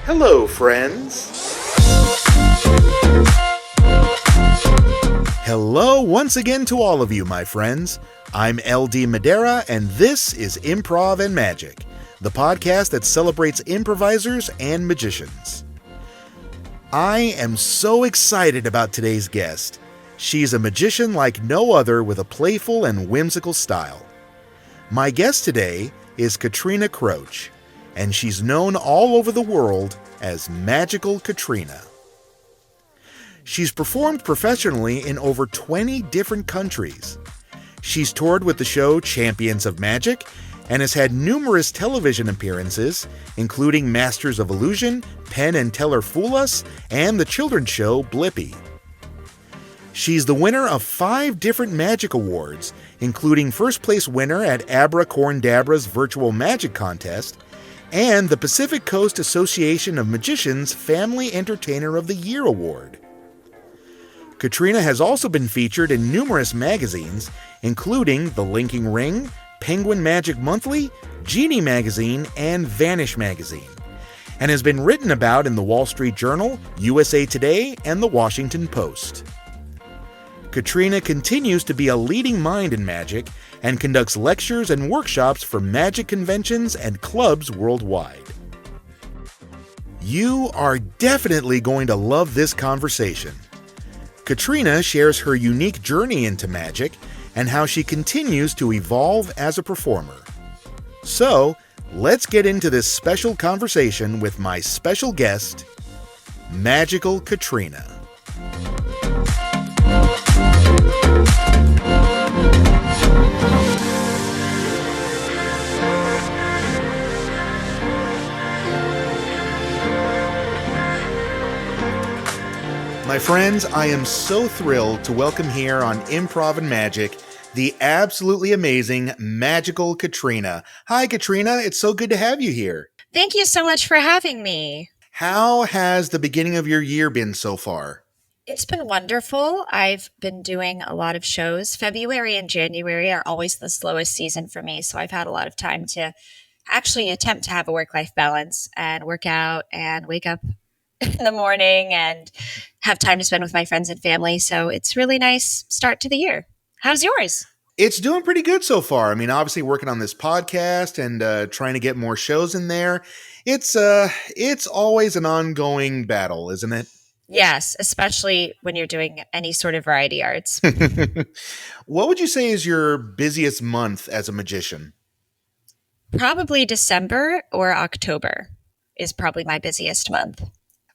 Hello, friends. Hello once again to all of you, my friends. I'm LD Madera, and this is Improv and Magic, the podcast that celebrates improvisers and magicians. I am so excited about today's guest. She's a magician like no other with a playful and whimsical style. My guest today is Katrina Croce, and she's known all over the world as Magical Katrina. She's performed professionally in over 20 different countries. She's toured with the show Champions of Magic and has had numerous television appearances, including Masters of Illusion, Penn and Teller Fool Us, and the children's show Blippi. She's the winner of 5 different magic awards, including first place winner at Abra Corndabra's Virtual Magic Contest and the Pacific Coast Association of Magicians Family Entertainer of the Year Award. Katrina has also been featured in numerous magazines, including The Linking Ring, Penguin Magic Monthly, Genie Magazine, and Vanish Magazine, and has been written about in the Wall Street Journal, USA Today, and the Washington Post. Katrina continues to be a leading mind in magic and conducts lectures and workshops for magic conventions and clubs worldwide. You are definitely going to love this conversation. Katrina shares her unique journey into magic and how she continues to evolve as a performer. So, let's get into this special conversation with my special guest, Magical Katrina. My friends, I am so thrilled to welcome here on Improv and Magic the absolutely amazing Magical Katrina. Hi, Katrina. It's so good to have you here. Thank you so much for having me. How has the beginning of your year been so far? It's been wonderful. I've been doing a lot of shows. February and January are always the slowest season for me, so I've had a lot of time to actually attempt to have a work-life balance and work out and wake up in the morning and have time to spend with my friends and family. So it's really nice start to the year. How's yours? It's doing pretty good so far. I mean, obviously working on this podcast and trying to get more shows in there. It's always an ongoing battle, isn't it? Yes, especially when you're doing any sort of variety arts. What would you say is your busiest month as a magician? Probably December or October is probably my busiest month.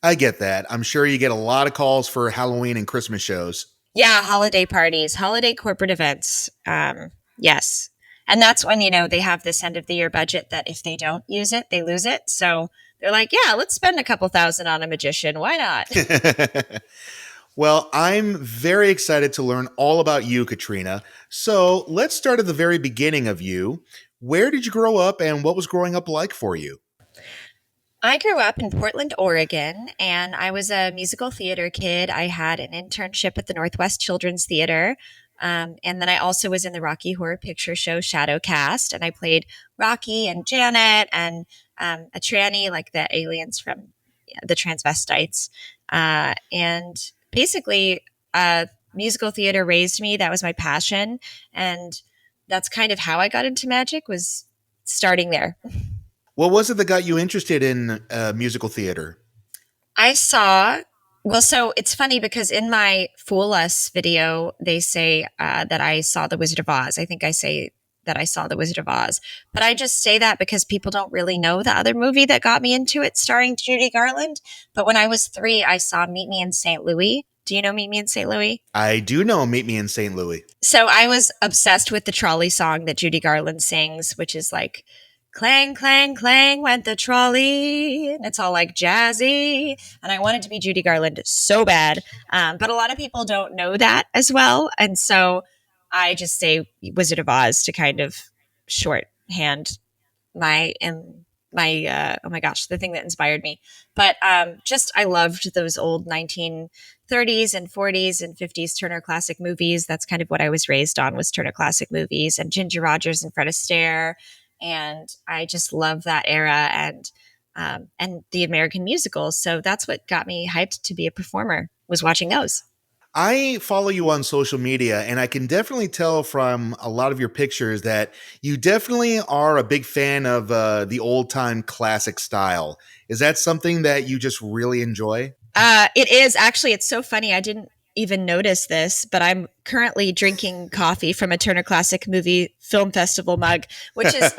I get that. I'm sure you get a lot of calls for Halloween and Christmas shows. Yeah, holiday parties, holiday corporate events. Yes. And that's when, they have this end of the year budget that if they don't use it, they lose it. So they're like, yeah, let's spend a couple thousand on a magician. Why not? Well, I'm very excited to learn all about you, Katrina. So let's start at the very beginning of you. Where did you grow up and what was growing up like for you? I grew up in Portland, Oregon, and I was a musical theater kid. I had an internship at the Northwest Children's Theater. And then I also was in the Rocky Horror Picture Show Shadow Cast, and I played Rocky and Janet and a tranny, like the aliens from the transvestites. And basically, musical theater raised me. That was my passion. And that's kind of how I got into magic, was starting there. What was it that got you interested in musical theater? So it's funny because in my Fool Us video, they say that I saw The Wizard of Oz. I think I say that I saw The Wizard of Oz. But I just say that because people don't really know the other movie that got me into it, starring Judy Garland. But when I was 3, I saw Meet Me in St. Louis. Do you know Meet Me in St. Louis? I do know Meet Me in St. Louis. So I was obsessed with the trolley song that Judy Garland sings, which is like, clang, clang, clang went the trolley. And it's all like jazzy. And I wanted to be Judy Garland so bad. But a lot of people don't know that as well. And so I just say Wizard of Oz to kind of shorthand the thing that inspired me. But I loved those old 1930s and 40s and 50s Turner Classic movies. That's kind of what I was raised on, was Turner Classic movies, and Ginger Rogers and Fred Astaire. And I just love that era. And and the American musicals. So that's what got me hyped to be a performer, was watching those. I follow you on social media, and I can definitely tell from a lot of your pictures that you definitely are a big fan of the old time classic style. Is that something that you just really enjoy? It is actually, it's so funny. I didn't even notice this, but I'm currently drinking coffee from a Turner Classic Movie Film Festival mug, which is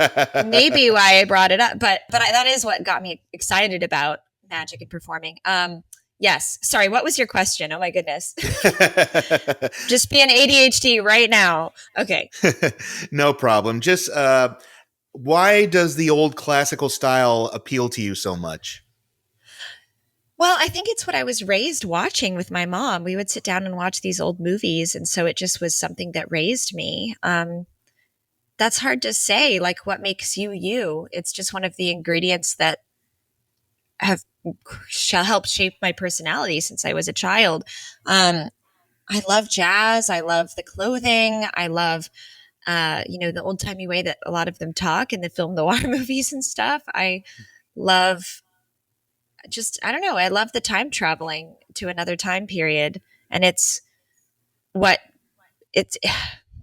maybe why I brought it up. But that is what got me excited about magic and performing. Yes. Sorry. What was your question? Oh my goodness. Just be an ADHD right now. Okay. No problem. Just why does the old classical style appeal to you so much? Well, I think it's what I was raised watching with my mom. We would sit down and watch these old movies. And so it just was something that raised me. That's hard to say, like what makes you you. It's just one of the ingredients that have helped shape my personality since I was a child. Um, I love jazz. I love the clothing. I love, the old timey way that a lot of them talk in the film noir movies and stuff. I love I don't know. I love the time traveling to another time period. And what it's,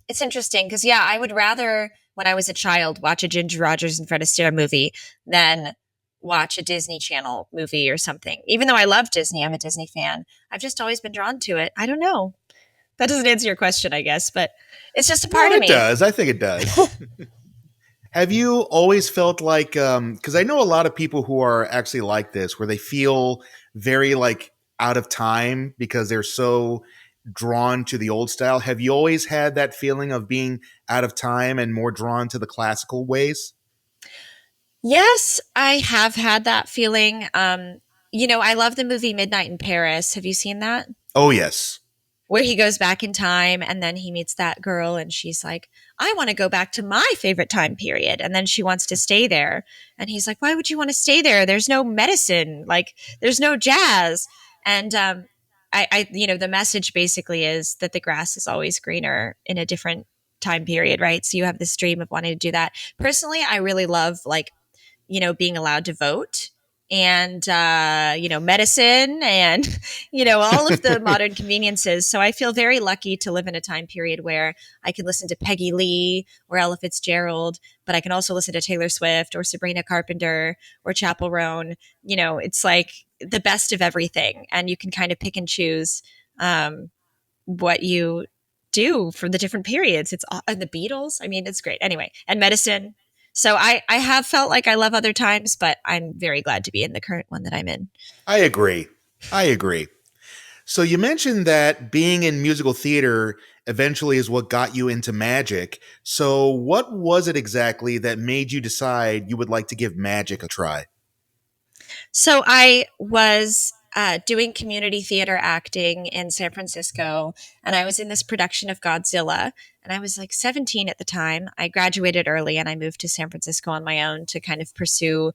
it's interesting because, yeah, I would rather, when I was a child, watch a Ginger Rogers and Fred Astaire movie than watch a Disney Channel movie or something. Even though I love Disney, I'm a Disney fan. I've just always been drawn to it. I don't know. That doesn't answer your question, I guess, but it's just a part No, of it me. does. I think it does. Have you always felt like, because I know a lot of people who are actually like this, where they feel very like out of time because they're so drawn to the old style. Have you always had that feeling of being out of time and more drawn to the classical ways? Yes, I have had that feeling. I love the movie Midnight in Paris. Have you seen that? Oh, yes. Where he goes back in time and then he meets that girl and she's like, I want to go back to my favorite time period. And then she wants to stay there. And he's like, why would you want to stay there? There's no medicine, like there's no jazz. And the message basically is that the grass is always greener in a different time period, right? So you have this dream of wanting to do that. Personally, I really love like being allowed to vote and, medicine and, all of the modern conveniences. So I feel very lucky to live in a time period where I can listen to Peggy Lee or Ella Fitzgerald, but I can also listen to Taylor Swift or Sabrina Carpenter or Chappell Roan. It's like the best of everything. And you can kind of pick and choose what you do for the different periods. It's all, and the Beatles. I mean, it's great. Anyway, and medicine. So I have felt like I love other times, but I'm very glad to be in the current one that I'm in. I agree. I agree. So you mentioned that being in musical theater eventually is what got you into magic. So what was it exactly that made you decide you would like to give magic a try? So I was doing community theater acting in San Francisco, and I was in this production of Godzilla. And I was like 17 at the time. I graduated early and I moved to San Francisco on my own to kind of pursue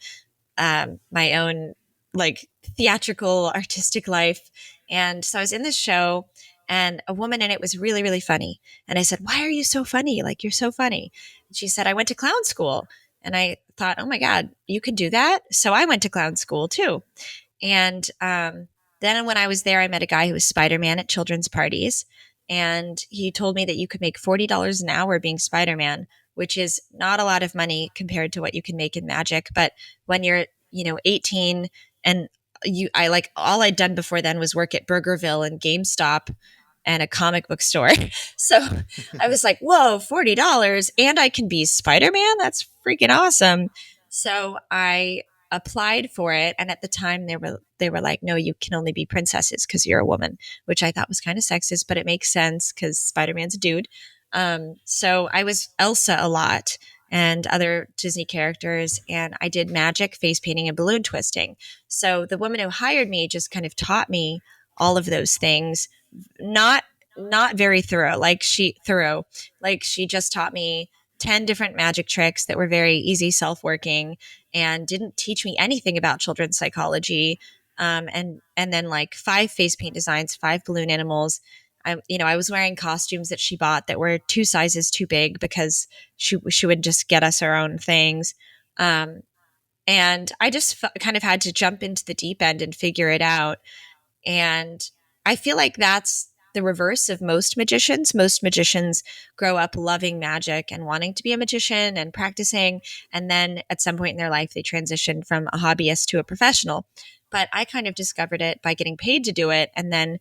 my own like theatrical artistic life. And so I was in this show and a woman in it was really, really funny. And I said, why are you so funny? Like, you're so funny. And she said, I went to clown school. And I thought, oh my God, you could do that. So I went to clown school too. And then when I was there, I met a guy who was Spider-Man at children's parties. And he told me that you could make $40 an hour being Spider-Man, which is not a lot of money compared to what you can make in magic. But when you're, 18 and I like all I'd done before then was work at Burgerville and GameStop and a comic book store. So I was like, whoa, $40 and I can be Spider-Man? That's freaking awesome. So I applied for it. And at the time they were like, no, you can only be princesses because you're a woman, which I thought was kind of sexist, but it makes sense because Spider-Man's a dude. So I was Elsa a lot and other Disney characters. And I did magic, face painting, and balloon twisting. So the woman who hired me just kind of taught me all of those things. Not not very thorough. Like she just taught me 10 different magic tricks that were very easy, self-working, and didn't teach me anything about children's psychology. And then like 5 face paint designs, 5 balloon animals. I was wearing costumes that she bought that were 2 sizes too big because she would just get us our own things. Um, And I just kind of had to jump into the deep end and figure it out. And I feel like that's the reverse of most magicians. Most magicians grow up loving magic and wanting to be a magician and practicing. And then at some point in their life, they transition from a hobbyist to a professional. But I kind of discovered it by getting paid to do it. And then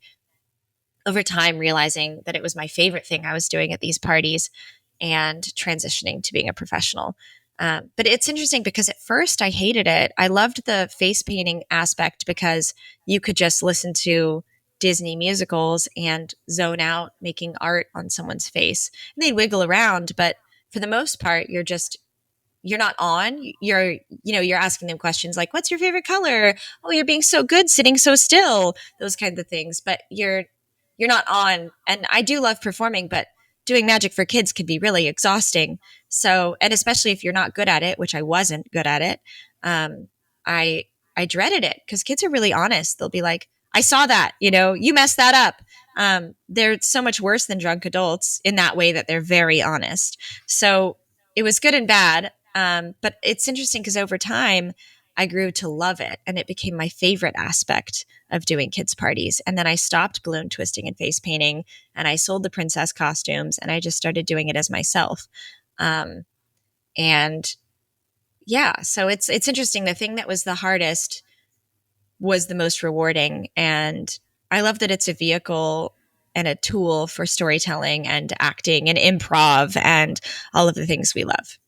over time, realizing that it was my favorite thing I was doing at these parties and transitioning to being a professional. But it's interesting because at first I hated it. I loved the face painting aspect because you could just listen to Disney musicals and zone out making art on someone's face. And they'd wiggle around, but for the most part, you're not on. You're asking them questions like, what's your favorite color? Oh, you're being so good sitting so still, those kinds of things. But you're not on. And I do love performing, but doing magic for kids can be really exhausting. So, and especially if you're not good at it, which I wasn't good at it, um, I I dreaded it because kids are really honest. They'll be like, I saw that, you messed that up. They're so much worse than drunk adults in that way that they're very honest. So it was good and bad. But it's interesting because over time, I grew to love it and it became my favorite aspect of doing kids' parties. And then I stopped balloon twisting and face painting and I sold the princess costumes and I just started doing it as myself. Um, and yeah, so it's interesting. The thing that was the hardest was the most rewarding. And I love that it's a vehicle and a tool for storytelling and acting and improv and all of the things we love.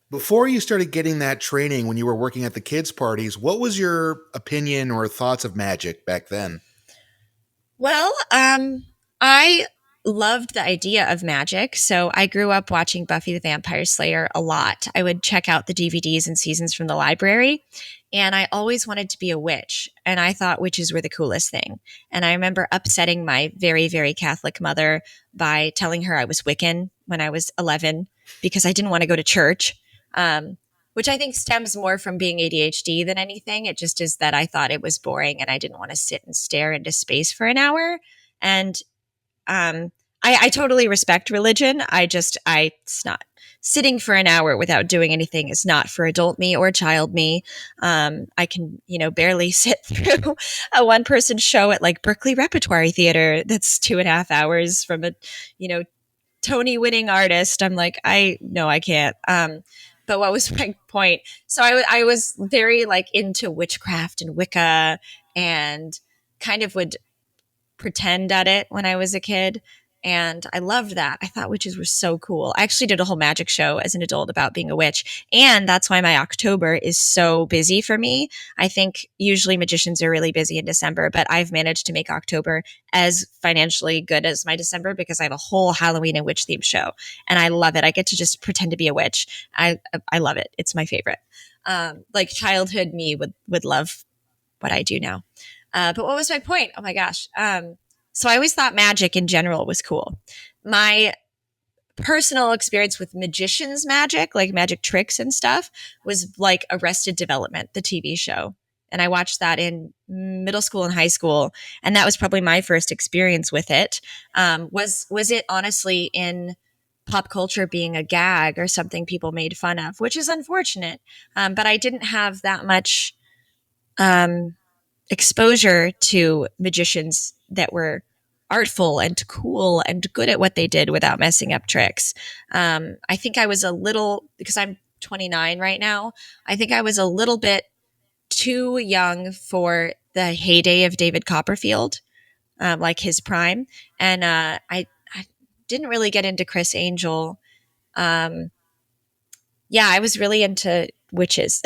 Before you started getting that training when you were working at the kids' parties, what was your opinion or thoughts of magic back then? Well, I loved the idea of magic. So I grew up watching Buffy the Vampire Slayer a lot. I would check out the DVDs and seasons from the library. And I always wanted to be a witch. And I thought witches were the coolest thing. And I remember upsetting my very, very Catholic mother by telling her I was Wiccan when I was 11 because I didn't want to go to church. Which I think stems more from being ADHD than anything. It just is that I thought it was boring and I didn't want to sit and stare into space for an hour. And um, I totally respect religion. It's not sitting for an hour without doing anything is not for adult me or child me. I can, barely sit through a one person show at like Berkeley Repertory Theater that's 2.5 hours from a, you know, Tony winning artist. I'm like, no, I can't. But what was my point? So I was very like into witchcraft and Wicca and kind of would pretend at it when I was a kid. And I loved that. I thought witches were so cool. I actually did a whole magic show as an adult about being a witch. And that's why my October is so busy for me. I think usually magicians are really busy in December, but I've managed to make October as financially good as my December because I have a whole Halloween and witch themed show. And I love it. I get to just pretend to be a witch. I love it. It's my favorite. Like childhood me would love what I do now. But what was my point? Oh my gosh. So I always thought magic in general was cool. My personal experience with magicians' magic, like magic tricks and stuff, was like Arrested Development, the TV show. And I watched that in middle school and high school. And that was probably my first experience with it. Was it honestly in pop culture being a gag or something people made fun of, which is unfortunate. But I didn't have that much um, exposure to magicians that were artful and cool and good at what they did without messing up tricks. I think I was a little, because I'm 29 right now, I think I was a little bit too young for the heyday of David Copperfield, like his prime. And I didn't really get into Chris Angel. Um, yeah, I was really into witches.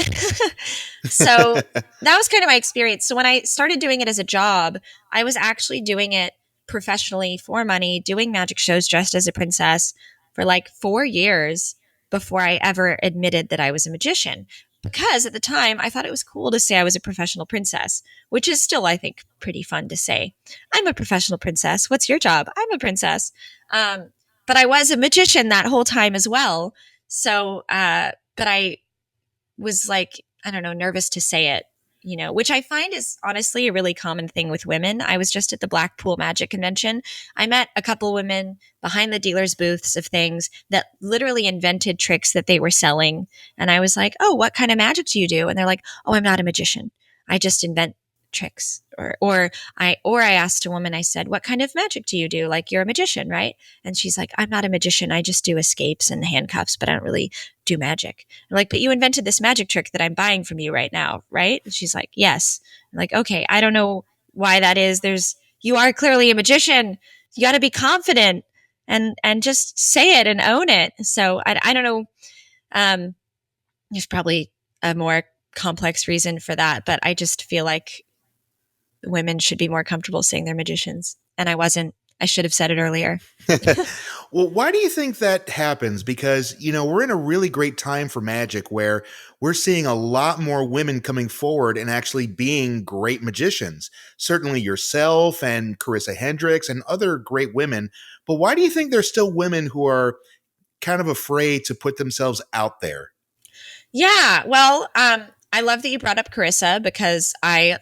So that was kind of my experience. So when I started doing it as a job, I was actually doing it professionally for money, doing magic shows dressed as a princess for like 4 years before I ever admitted that I was a magician. Because at the time, I thought it was cool to say I was a professional princess, which is still, I think, pretty fun to say. I'm a professional princess. What's your job? I'm a princess. But I was a magician that whole time as well. So, but I was like, I don't know, nervous to say it, which I find is honestly a really common thing with women. I was just at the Blackpool Magic Convention. I met a couple women behind the dealers' booths of things that literally invented tricks that they were selling. And I was like, oh, what kind of magic do you do? And they're like, oh, I'm not a magician. I just invent tricks. Or I asked a woman, I said, what kind of magic do you do? Like, you're a magician, right? And she's like, I'm not a magician. I just do escapes and handcuffs, but I don't really do magic. I'm like, but you invented this magic trick that I'm buying from you right now, right? And she's like, yes. I'm like, okay, I don't know why that is. You are clearly a magician. You got to be confident and just say it and own it. So I don't know. There's probably a more complex reason for that, but I just feel like women should be more comfortable saying they're magicians. And I wasn't. I should have said it earlier. Well, why do you think that happens? Because, we're in a really great time for magic where we're seeing a lot more women coming forward and actually being great magicians. Certainly yourself and Carissa Hendricks and other great women. But why do you think there's still women who are kind of afraid to put themselves out there? Yeah. Well, I love that you brought up Carissa because I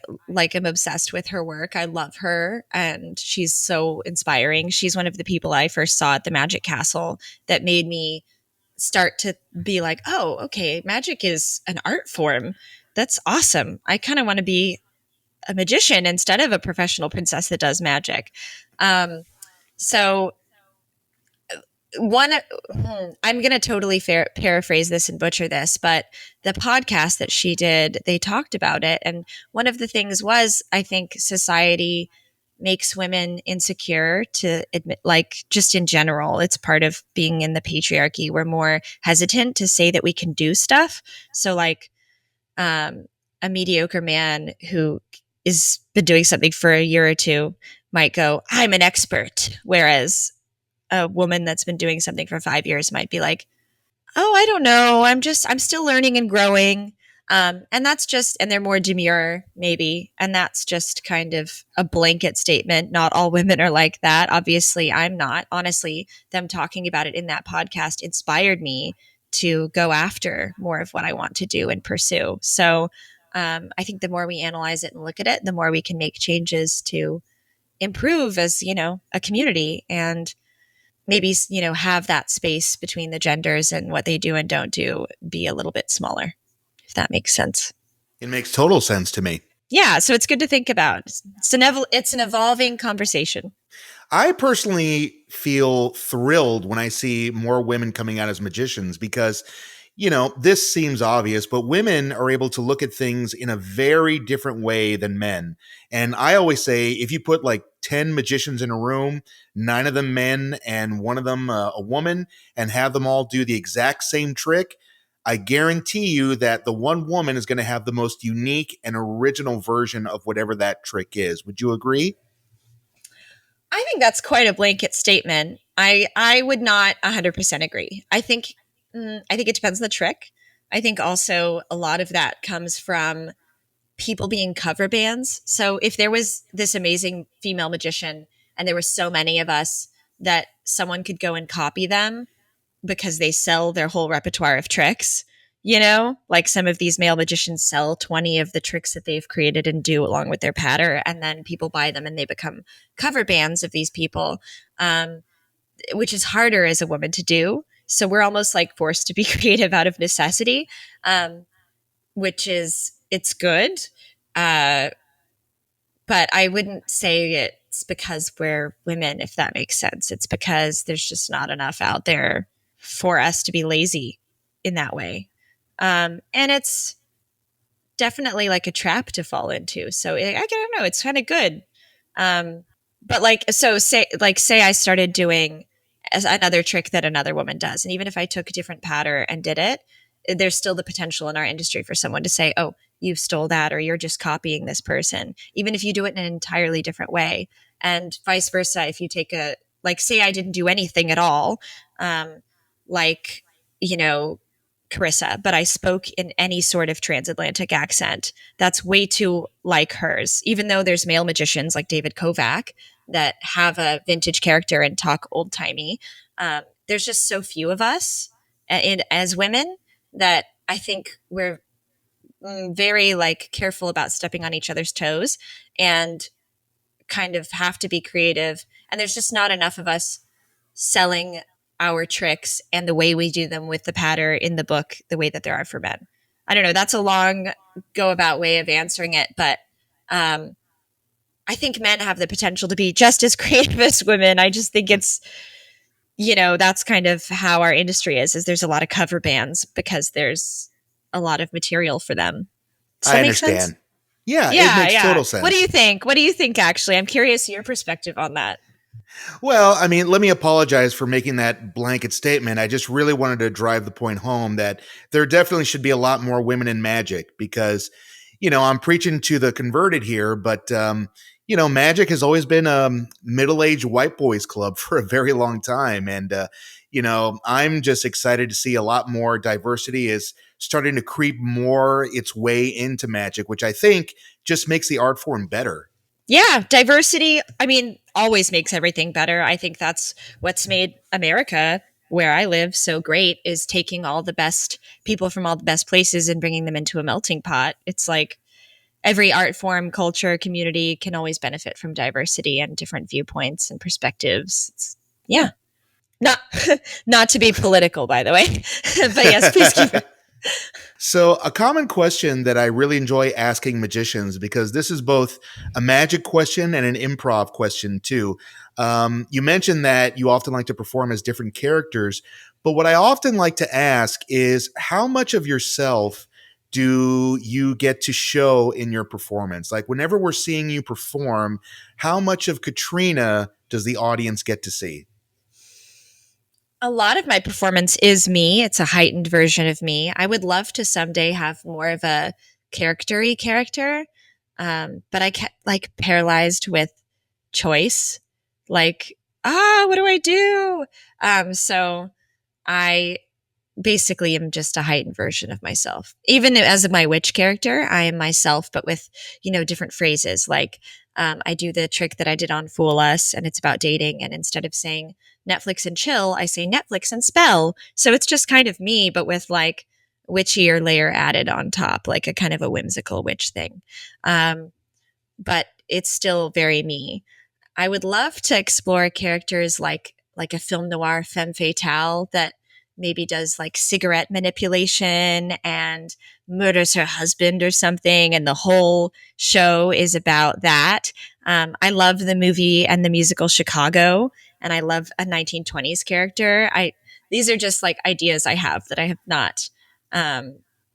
am obsessed with her work. I love her and she's so inspiring. She's one of the people I first saw at the Magic Castle that made me start to be like, oh, okay, magic is an art form. That's awesome. I kind of want to be a magician instead of a professional princess that does magic. So one I'm going to totally paraphrase this and butcher this, but the podcast that she did, they talked about it. And one of the things was, I think society makes women insecure to admit, like, just in general, it's part of being in the patriarchy. We're more hesitant to say that we can do stuff. So like, a mediocre man who is been doing something for a year or two might go, I'm an expert. Whereas a woman that's been doing something for 5 years might be like, oh, I don't know. I'm still learning and growing. And they're more demure, maybe. And that's just kind of a blanket statement. Not all women are like that. Obviously, I'm not. Honestly, them talking about it in that podcast inspired me to go after more of what I want to do and pursue. So I think the more we analyze it and look at it, the more we can make changes to improve as, a community and maybe, have that space between the genders and what they do and don't do be a little bit smaller, if that makes sense. It makes total sense to me. Yeah, so it's good to think about. It's an evolving conversation. I personally feel thrilled when I see more women coming out as magicians because, this seems obvious, but women are able to look at things in a very different way than men. And I always say if you put like 10 magicians in a room, 9 of them men and one of them a woman, and have them all do the exact same trick, I guarantee you that the one woman is going to have the most unique and original version of whatever that trick is. Would you agree? I think that's quite a blanket statement. I would not 100% agree. I think it depends on the trick. I think also a lot of that comes from people being cover bands. So if there was this amazing female magician and there were so many of us that someone could go and copy them because they sell their whole repertoire of tricks, like some of these male magicians sell 20 of the tricks that they've created and do along with their patter, and then people buy them and they become cover bands of these people, which is harder as a woman to do. So we're almost like forced to be creative out of necessity, it's good. Uh, but I wouldn't say it's because we're women, if that makes sense. It's because there's just not enough out there for us to be lazy in that way. And it's definitely like a trap to fall into. So I don't know. It's kind of good. But say I started doing another trick that another woman does. And even if I took a different pattern and did it, there's still the potential in our industry for someone to say, oh, you stole that, or you're just copying this person, even if you do it in an entirely different way. And vice versa. If you take say I didn't do anything at all, like, Carissa, but I spoke in any sort of transatlantic accent that's way too like hers, even though there's male magicians like David Kovac that have a vintage character and talk old timey. There's just so few of us as women that I think we're very like careful about stepping on each other's toes and kind of have to be creative. And there's just not enough of us selling our tricks and the way we do them with the patter in the book the way that there are for men. I don't know. That's a long go about way of answering it, but I think men have the potential to be just as creative as women. I just think it's, that's kind of how our industry is there's a lot of cover bands because there's a lot of material for them. Does I that make sense? understand. Yeah, it Yeah, makes yeah. total What do sense. you think? What do you think, actually? I'm curious your perspective on that. Well, I mean, let me apologize for making that blanket statement. I just really wanted to drive the point home that there definitely should be a lot more women in magic because, I'm preaching to the converted here, but, magic has always been a middle aged white boys club for a very long time. And, I'm just excited to see a lot more diversity is starting to creep more its way into magic, which I think just makes the art form better. Yeah, diversity, I mean, always makes everything better. I think that's what's made America, where I live, so great is taking all the best people from all the best places and bringing them into a melting pot. It's like every art form, culture, community can always benefit from diversity and different viewpoints and perspectives. Yeah. Not not to be political, by the way. But yes, please keep it. So, a common question that I really enjoy asking magicians, because this is both a magic question and an improv question, too. You mentioned that you often like to perform as different characters, but what I often like to ask is how much of yourself do you get to show in your performance? Like, whenever we're seeing you perform, how much of Katrina does the audience get to see? A lot of my performance is me. It's a heightened version of me. I would love to someday have more of a character-y character, but I get like paralyzed with choice. Like, what do I do? So I basically am just a heightened version of myself. Even as my witch character, I am myself, but with, different phrases. Like, I do the trick that I did on Fool Us, and it's about dating. And instead of saying Netflix and chill, I say Netflix and spell. So it's just kind of me, but with like witchier layer added on top, like a kind of a whimsical witch thing. But it's still very me. I would love to explore characters like a film noir femme fatale that maybe does like cigarette manipulation and murders her husband or something, and the whole show is about that. I love the movie and the musical Chicago, and I love a 1920s character. I These are just like ideas I have that I have not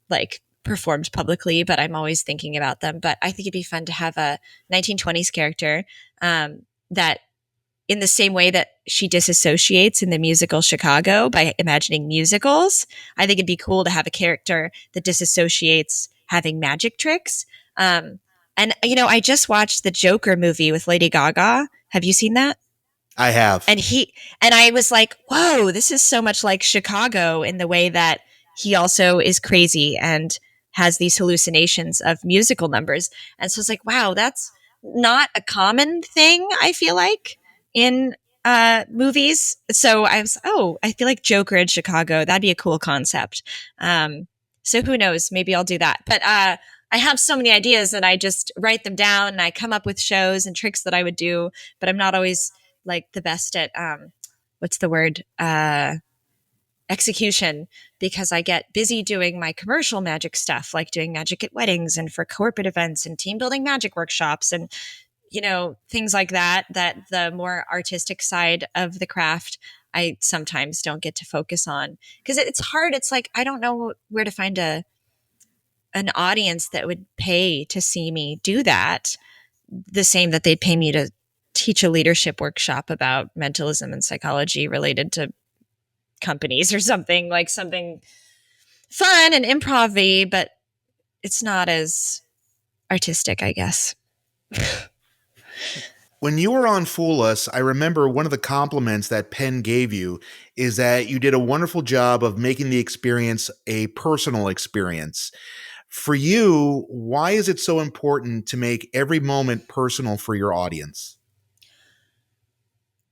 like performed publicly, but I'm always thinking about them. But I think it'd be fun to have a 1920s character that in the same way that she disassociates in the musical Chicago by imagining musicals, I think it'd be cool to have a character that disassociates having magic tricks. And I just watched the Joker movie with Lady Gaga. Have you seen that? I have. And I was like, whoa, this is so much like Chicago in the way that he also is crazy and has these hallucinations of musical numbers. And so it's like, wow, that's not a common thing, I feel like, in movies. So I feel like Joker in Chicago, that'd be a cool concept. So who knows? Maybe I'll do that. But I have so many ideas and I just write them down and I come up with shows and tricks that I would do, but I'm not always like the best at what's the word execution, because I get busy doing my commercial magic stuff, like doing magic at weddings and for corporate events and team building magic workshops and things like that the more artistic side of the craft I sometimes don't get to focus on because it's hard. It's like I don't know where to find an audience that would pay to see me do that the same that they'd pay me to teach a leadership workshop about mentalism and psychology related to companies or something, like something fun and improv-y, but it's not as artistic, I guess. When you were on Fool Us, I remember one of the compliments that Penn gave you is that you did a wonderful job of making the experience a personal experience. For you, why is it so important to make every moment personal for your audience?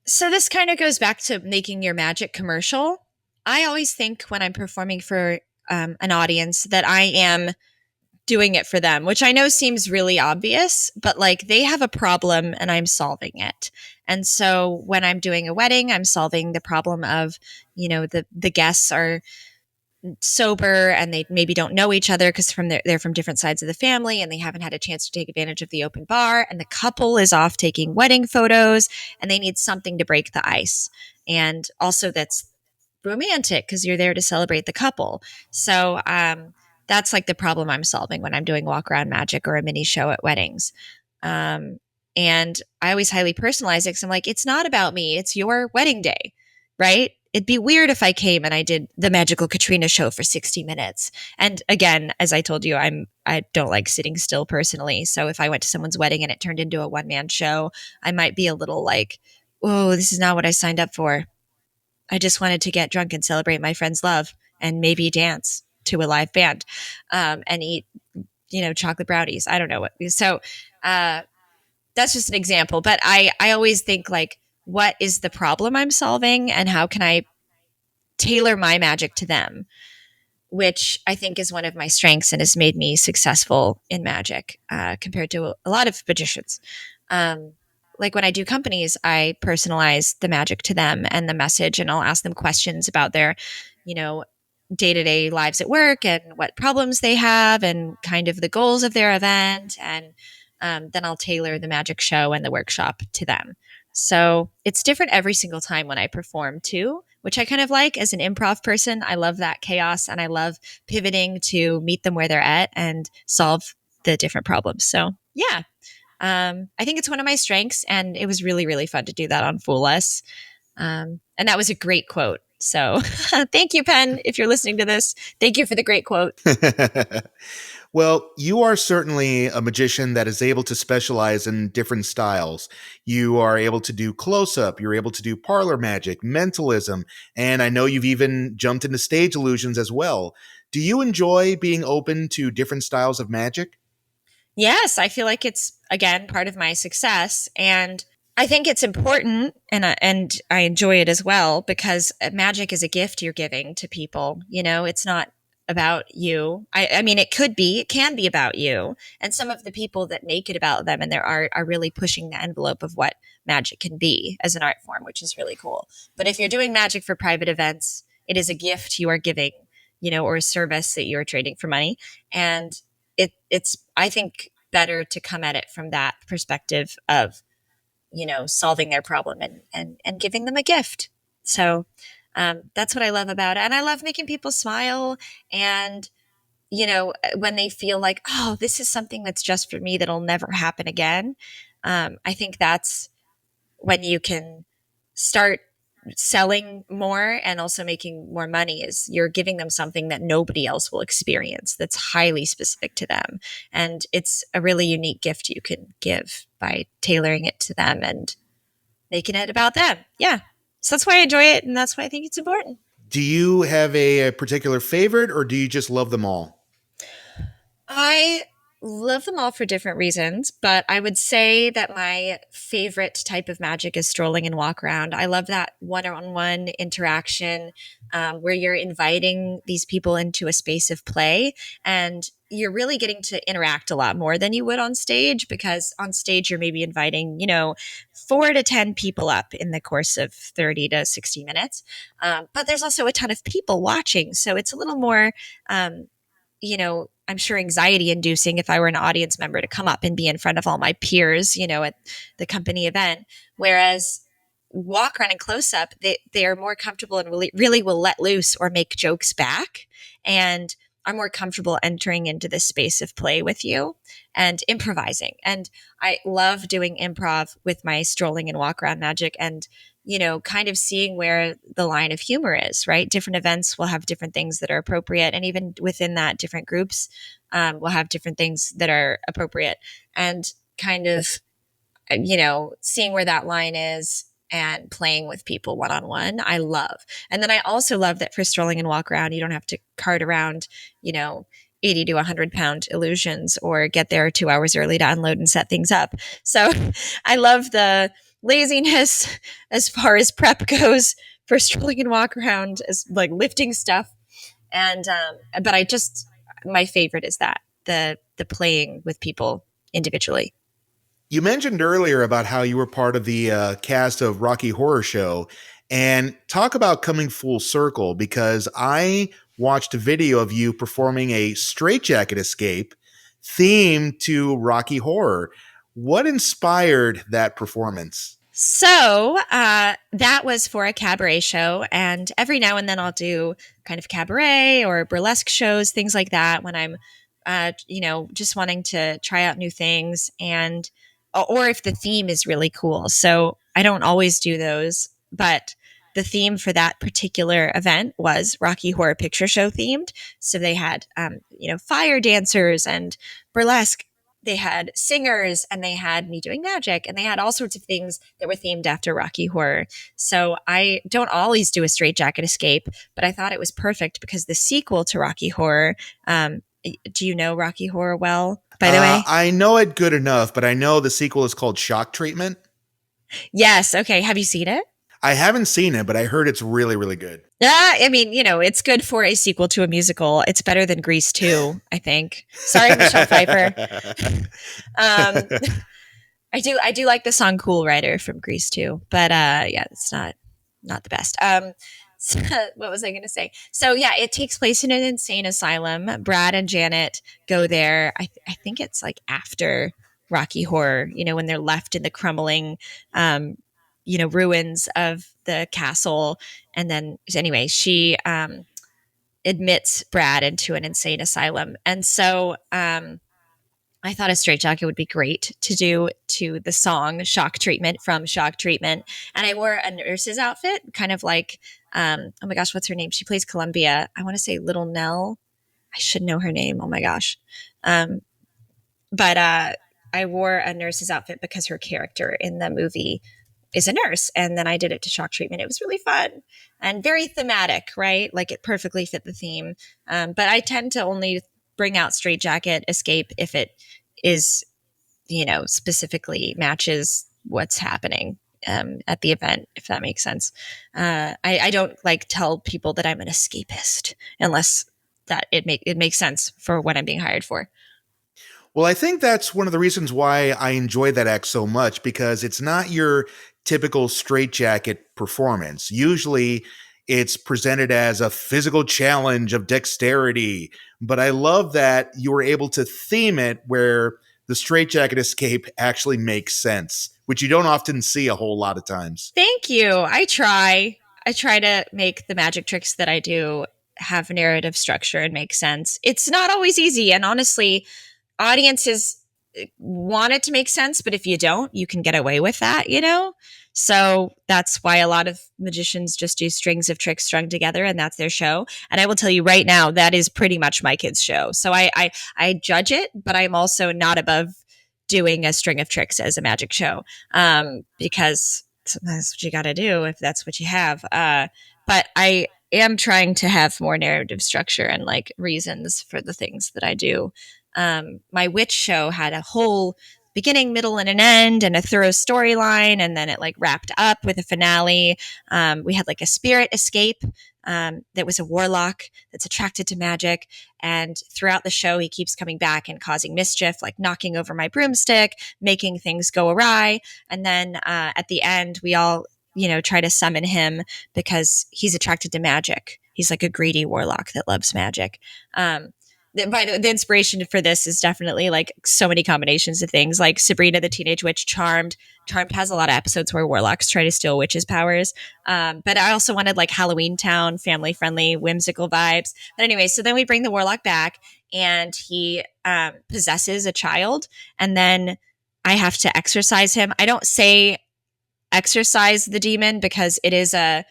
So this kind of goes back to making your magic commercial. I always think when I'm performing for an audience that I am doing it for them, which I know seems really obvious, but like they have a problem and I'm solving it. And so when I'm doing a wedding, I'm solving the problem of, the guests are sober and they maybe don't know each other because they're from different sides of the family and they haven't had a chance to take advantage of the open bar, and the couple is off taking wedding photos and they need something to break the ice, and also that's romantic because you're there to celebrate the couple. So that's like the problem I'm solving when I'm doing walk around magic or a mini show at weddings. um, and I always highly personalize it because I'm like, it's not about me, it's your wedding day, right? It'd be weird if I came and I did the Magical Katrina show for 60 minutes. And again, as I told you, I don't like sitting still personally. So if I went to someone's wedding and it turned into a one-man show, I might be a little like, "Oh, this is not what I signed up for. I just wanted to get drunk and celebrate my friend's love and maybe dance to a live band, and eat, chocolate brownies." I don't know what. So that's just an example. But I always think like, what is the problem I'm solving and how can I tailor my magic to them, which I think is one of my strengths and has made me successful in magic compared to a lot of magicians. Like when I do companies, I personalize the magic to them and the message, and I'll ask them questions about their, you know, day-to-day lives at work and what problems they have and kind of the goals of their event. And then I'll tailor the magic show and the workshop to them. So it's different every single time when I perform too, which I kind of like as an improv person. I love that chaos and I love pivoting to meet them where they're at and solve the different problems. So yeah, I think it's one of my strengths, and it was really, really fun to do that on Fool Us. And that was a great quote. So thank you, Penn. If you're listening to this, thank you for the great quote. Well, you are certainly a magician that is able to specialize in different styles. You are able to do close-up, you're able to do parlor magic, mentalism, and I know you've even jumped into stage illusions as well. Do you enjoy being open to different styles of magic? Yes, I feel like it's, again, part of my success. And I think it's important, and I enjoy it as well, because magic is a gift you're giving to people. It's not about you. I mean, it can be about you. And some of the people that make it about them and their art are really pushing the envelope of what magic can be as an art form, which is really cool. But if you're doing magic for private events, it is a gift you are giving, or a service that you're trading for money. And it's, I think, better to come at it from that perspective of, solving their problem and giving them a gift. So that's what I love about it. And I love making people smile. And, when they feel like, oh, this is something that's just for me, that'll never happen again. I think that's when you can start selling more and also making more money, is you're giving them something that nobody else will experience, that's highly specific to them. And it's a really unique gift you can give by tailoring it to them and making it about them. Yeah. So that's why I enjoy it. And that's why I think it's important. Do you have a particular favorite, or do you just love them all? I love them all for different reasons, but I would say that my favorite type of magic is strolling and walk around. I love that one-on-one interaction, where you're inviting these people into a space of play, and you're really getting to interact a lot more than you would on stage, because on stage you're maybe inviting, 4 to 10 people up in the course of 30 to 60 minutes. But there's also a ton of people watching. So it's a little more, I'm sure anxiety inducing if I were an audience member to come up and be in front of all my peers, at the company event. Whereas walk around and close up, they are more comfortable and really will let loose or make jokes back, and are more comfortable entering into this space of play with you and improvising. And I love doing improv with my strolling and walk around magic, and kind of seeing where the line of humor is, right? Different events will have different things that are appropriate. And even within that, different groups will have different things that are appropriate, and kind of, seeing where that line is and playing with people one-on-one, I love. And then I also love that for strolling and walk around, you don't have to cart around, 80 to 100-pound illusions or get there 2 hours early to unload and set things up. So I love the laziness as far as prep goes for strolling and walk around, as like lifting stuff. And but my favorite is that the playing with people individually. You mentioned earlier about how you were part of the cast of Rocky Horror Show, and talk about coming full circle, because I watched a video of you performing a straitjacket escape themed to Rocky Horror. What inspired that performance? So that was for a cabaret show. And every now and then I'll do kind of cabaret or burlesque shows, things like that, when I'm, just wanting to try out new things, and, or if the theme is really cool. So I don't always do those, but the theme for that particular event was Rocky Horror Picture Show themed. So they had, fire dancers and burlesque, they had singers, and they had me doing magic, and they had all sorts of things that were themed after Rocky Horror. So I don't always do a straitjacket escape, but I thought it was perfect because the sequel to Rocky Horror, do you know Rocky Horror well, by the way? I know it good enough, but I know the sequel is called Shock Treatment. Yes. Okay. Have you seen it? I haven't seen it, but I heard it's really, really good. I mean, it's good for a sequel to a musical. It's better than Grease 2, I think. Sorry, Michelle Pfeiffer. I do like the song Cool Rider from Grease 2, but yeah, it's not the best. So, what was I going to say? So yeah, it takes place in an insane asylum. Brad and Janet go there. I think it's like after Rocky Horror, when they're left in the crumbling, ruins of the castle. And then anyway, she admits Brad into an insane asylum. And so I thought a straitjacket would be great to do to the song Shock Treatment from Shock Treatment. And I wore a nurse's outfit, kind of like, oh my gosh, what's her name? She plays Columbia. I want to say Little Nell. I should know her name. Oh my gosh. But I wore a nurse's outfit because her character in the movie is a nurse. And then I did it to Shock Treatment. It was really fun and very thematic, right? Like it perfectly fit the theme. But I tend to only bring out straitjacket escape if it is, specifically matches what's happening at the event, if that makes sense. I don't like tell people that I'm an escapist unless that it makes sense for what I'm being hired for. Well, I think that's one of the reasons why I enjoy that act so much, because it's not your typical straitjacket performance. Usually it's presented as a physical challenge of dexterity, but I love that you were able to theme it where the straitjacket escape actually makes sense, which you don't often see a whole lot of times. Thank you. I try. I try to make the magic tricks that I do have narrative structure and make sense. It's not always easy. And honestly, audiences want it to make sense, but if you don't, you can get away with that. So that's why a lot of magicians just do strings of tricks strung together, and that's their show. And I will tell you right now, that is pretty much my kids' show. So I judge it, but I'm also not above doing a string of tricks as a magic show, because that's what you got to do if that's what you have. But I am trying to have more narrative structure and like reasons for the things that I do. My witch show had a whole beginning, middle, and an end, and a thorough storyline, and then it like wrapped up with a finale. We had like a spirit escape that was a warlock that's attracted to magic, and throughout the show he keeps coming back and causing mischief, like knocking over my broomstick, making things go awry. And then at the end we all try to summon him because he's attracted to magic. He's like a greedy warlock that loves magic. The inspiration for this is definitely like so many combinations of things, like Sabrina the Teenage Witch, Charmed. Charmed has a lot of episodes where warlocks try to steal witches' powers. But I also wanted like Halloween Town, family friendly, whimsical vibes. But anyway, so then we bring the warlock back, and he possesses a child, and then I have to exorcise him. I don't say exorcise the demon because it is a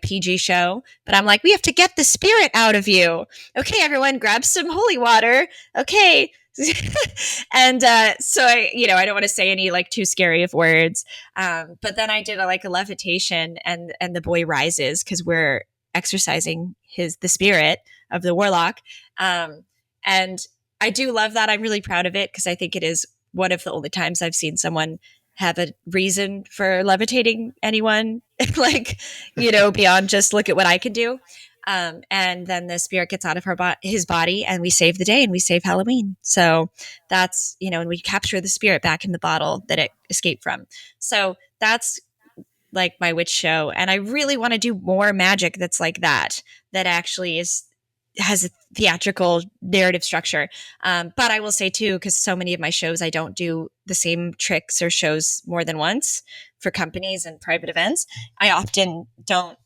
PG show, but I'm like, we have to get the spirit out of you. Okay, everyone, grab some holy water. Okay. And so I don't want to say any like too scary of words. But then I did a levitation, and the boy rises because we're exercising the spirit of the warlock. And I do love that. I'm really proud of it because I think it is one of the only times I've seen someone have a reason for levitating anyone, beyond just look at what I can do. And then the spirit gets out of his body, and we save the day and we save Halloween. So that's, and we capture the spirit back in the bottle that it escaped from. So that's like my witch show. And I really want to do more magic that's like that, that actually has a theatrical narrative structure. But I will say too, because so many of my shows, I don't do the same tricks or shows more than once for companies and private events. I often don't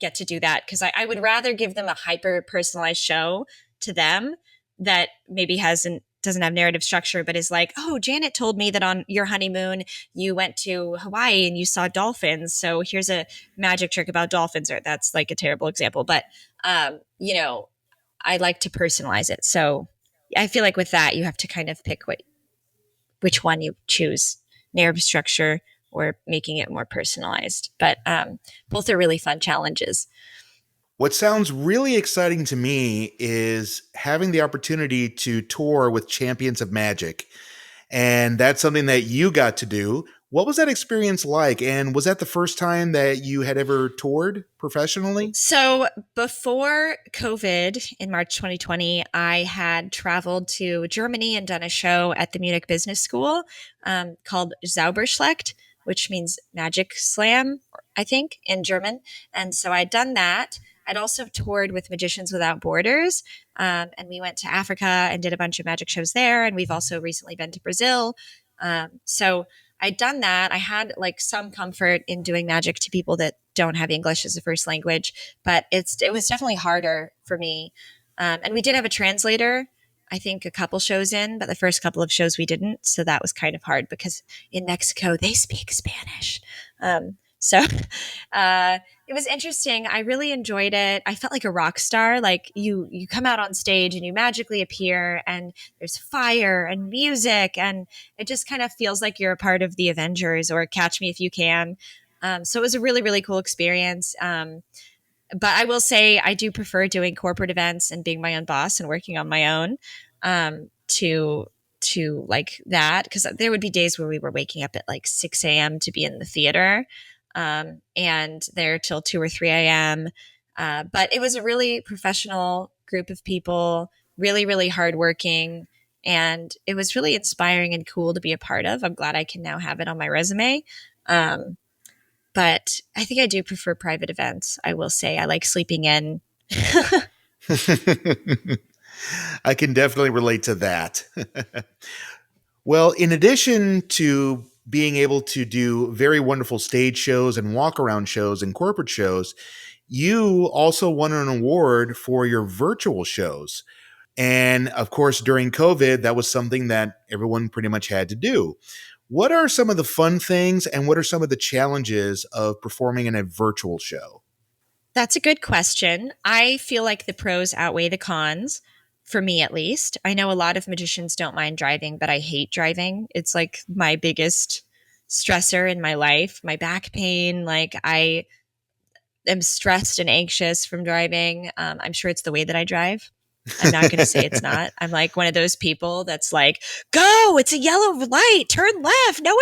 get to do that because I would rather give them a hyper personalized show to them that maybe doesn't have narrative structure, but is like, oh, Janet told me that on your honeymoon you went to Hawaii and you saw dolphins, so here's a magic trick about dolphins. Or that's like a terrible example, but I like to personalize it. So I feel like with that you have to kind of pick which one you choose, narrative structure or making it more personalized. But both are really fun challenges. What sounds really exciting to me is having the opportunity to tour with Champions of Magic. And that's something that you got to do. What was that experience like? And was that the first time that you had ever toured professionally? So before COVID in March 2020, I had traveled to Germany and done a show at the Munich Business School called Zauberschlecht, which means magic slam, I think, in German. And so I'd done that. I'd also toured with Magicians Without Borders, and we went to Africa and did a bunch of magic shows there. And we've also recently been to Brazil. So I'd done that. I had like some comfort in doing magic to people that don't have English as a first language, but it was definitely harder for me. And we did have a translator, I think a couple shows in, but the first couple of shows we didn't. So that was kind of hard because in Mexico, they speak Spanish. So it was interesting. I really enjoyed it. I felt like a rock star. Like you come out on stage and you magically appear and there's fire and music and it just kind of feels like you're a part of the Avengers or Catch Me If You Can. So it was a really, really cool experience. But I will say I do prefer doing corporate events and being my own boss and working on my own to like that, because there would be days where we were waking up at like 6 a.m. to be in the theater and there till 2 or 3 a.m. But it was a really professional group of people, really, really hardworking. And it was really inspiring and cool to be a part of. I'm glad I can now have it on my resume. But I think I do prefer private events. I will say I like sleeping in. I can definitely relate to that. Well, in addition to being able to do very wonderful stage shows and walk around shows and corporate shows, you also won an award for your virtual shows. And of course, during COVID, that was something that everyone pretty much had to do. What are some of the fun things and what are some of the challenges of performing in a virtual show? That's a good question. I feel like the pros outweigh the cons, for me at least. I know a lot of magicians don't mind driving, but I hate driving. It's like my biggest stressor in my life. My back pain, like I am stressed and anxious from driving. I'm sure it's the way that I drive. I'm not going to say it's not. I'm like one of those people that's like, go, it's a yellow light, turn left. No,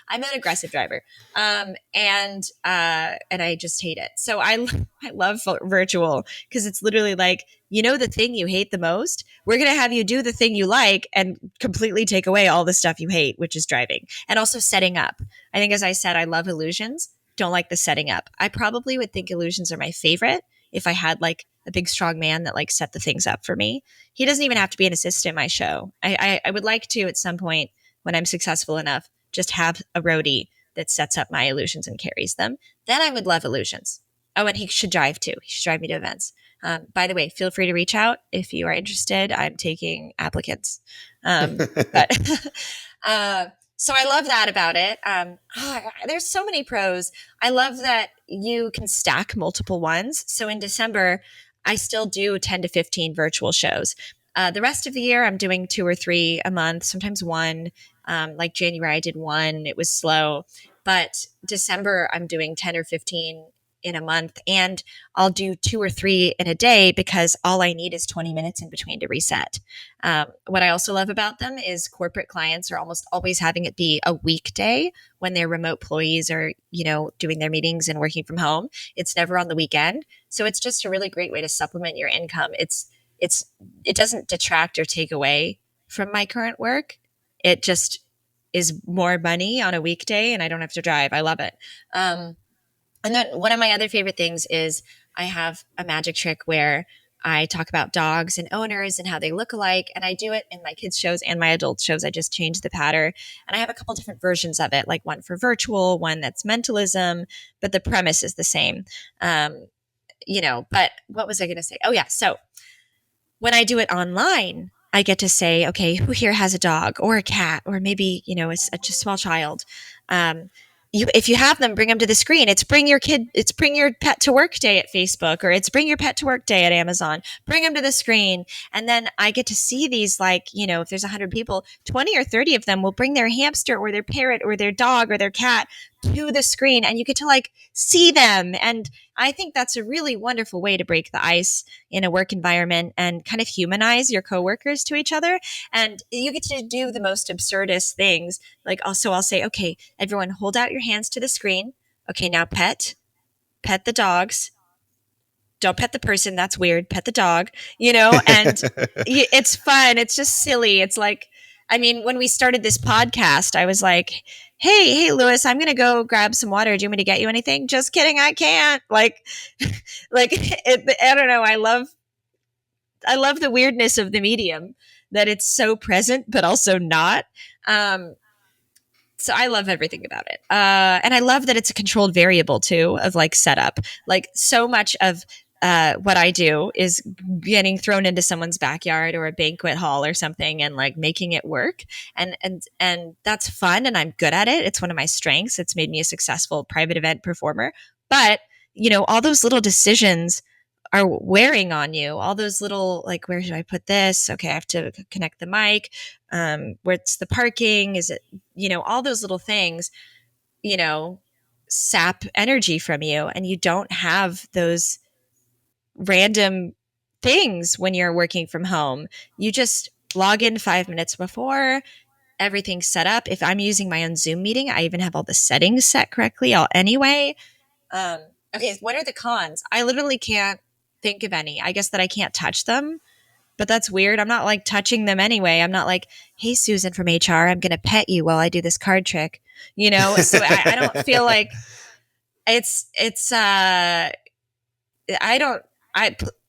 I'm an aggressive driver. And I just hate it. So I love virtual because it's literally like, the thing you hate the most, we're going to have you do the thing you like and completely take away all the stuff you hate, which is driving and also setting up. I think, as I said, I love illusions. Don't like the setting up. I probably would think illusions are my favorite if I had like a big strong man that like set the things up for me. He doesn't even have to be an assistant in my show. I would like to at some point when I'm successful enough, just have a roadie that sets up my illusions and carries them. Then I would love illusions. Oh, and he should drive too. He should drive me to events. By the way, feel free to reach out if you are interested. I'm taking applicants. But so I love that about it. There's so many pros. I love that you can stack multiple ones. So in December, I still do 10 to 15 virtual shows. The rest of the year, I'm doing 2 or 3 a month, sometimes one. Like January, I did one. It was slow. But December, I'm doing 10 or 15 in a month, and I'll do 2 or 3 in a day because all I need is 20 minutes in between to reset. What I also love about them is corporate clients are almost always having it be a weekday when their remote employees are, doing their meetings and working from home. It's never on the weekend. So it's just a really great way to supplement your income. It doesn't detract or take away from my current work. It just is more money on a weekday and I don't have to drive. I love it. And then one of my other favorite things is I have a magic trick where I talk about dogs and owners and how they look alike. And I do it in my kids' shows and my adult shows. I just change the pattern. And I have a couple different versions of it, like one for virtual, one that's mentalism, but the premise is the same. But what was I going to say? Oh, yeah. So when I do it online, I get to say, okay, who here has a dog or a cat or maybe, a small child? If you have them, bring them to the screen. It's bring your pet to work day at Facebook, or it's bring your pet to work day at Amazon. Bring them to the screen. And then I get to see these, if there's 100 people, 20 or 30 of them will bring their hamster or their parrot or their dog or their cat to the screen, and you get to see them. And I think that's a really wonderful way to break the ice in a work environment and kind of humanize your coworkers to each other. And you get to do the most absurdist things. I'll say, okay, everyone hold out your hands to the screen. Okay, now pet the dogs. Don't pet the person. That's weird. Pet the dog, and it's fun. It's just silly. It's when we started this podcast, I was like, hey, Lewis, I'm going to go grab some water. Do you want me to get you anything? Just kidding. I can't. I don't know. I love the weirdness of the medium, that it's so present, but also not. So I love everything about it. And I love that it's a controlled variable too, of setup. So much of what I do is getting thrown into someone's backyard or a banquet hall or something and making it work. And that's fun. And I'm good at it. It's one of my strengths. It's made me a successful private event performer. But, all those little decisions are wearing on you. All those little, where should I put this? Okay, I have to connect the mic. Where's the parking? Is it, all those little things, sap energy from you. And you don't have those random things when you're working from home. You just log in 5 minutes before, everything's set up. If I'm using my own Zoom meeting, I even have all the settings set correctly anyway. Okay, what are the cons? I literally can't think of any. I guess that I can't touch them, but that's weird. I'm not touching them anyway. I'm not hey, Susan from HR, I'm going to pet you while I do this card trick, So I don't feel like